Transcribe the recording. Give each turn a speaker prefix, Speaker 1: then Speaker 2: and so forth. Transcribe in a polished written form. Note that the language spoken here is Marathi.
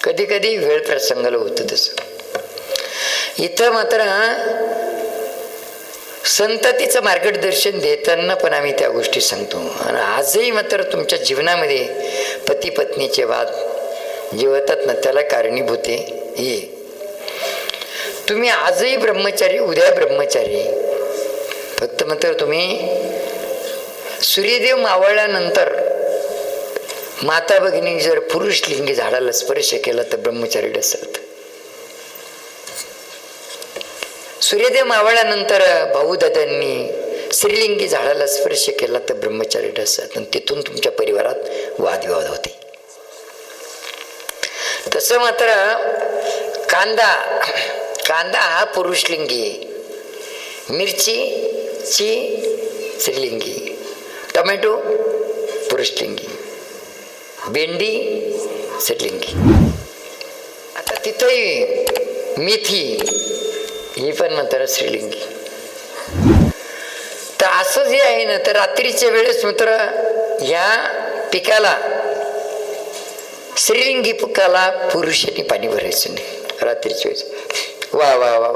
Speaker 1: कधी कधी वेळ प्रसंगाला होतं तसं. इथं मात्र संततीचं मार्गदर्शन देताना पण आम्ही त्या गोष्टी सांगतो. आणि आजही मात्र तुमच्या जीवनामध्ये पती पत्नीचे वाद जे होतात ना, त्याला कारणीभूत आहे. तुम्ही आजही ब्रह्मचारी, उद्या ब्रह्मचारी. फक्त मात्र तुम्ही सूर्यदेव मावळल्यानंतर माता भगिनी जर पुरुष लिंगी झाडाला स्पर्श केला तर ब्रह्मचारी डसत. सूर्यदेव मावळल्यानंतर भाऊ दादांनी स्त्रीलिंगी झाडाला स्पर्श केला तर ब्रह्मचारी डसत. आणि तिथून तुमच्या परिवारात वादविवाद होते. तसं मात्र कांदा हा पुरुषलिंगी, मिरची स्त्रीलिंगी, टोमॅटो पुरुषलिंगी, भेंडी स्त्रीलिंगी. आता तिथंही मेथी ही पण मात्र स्त्रीलिंगी. तर असं जे आहे ना, तर रात्रीच्या वेळेस मात्र ह्या पिकाला, स्त्रीलिंगी पिकाला पुरुषांनी पाणी भरायचं नाही रात्रीच्या वेळेस. वा वा वा वा.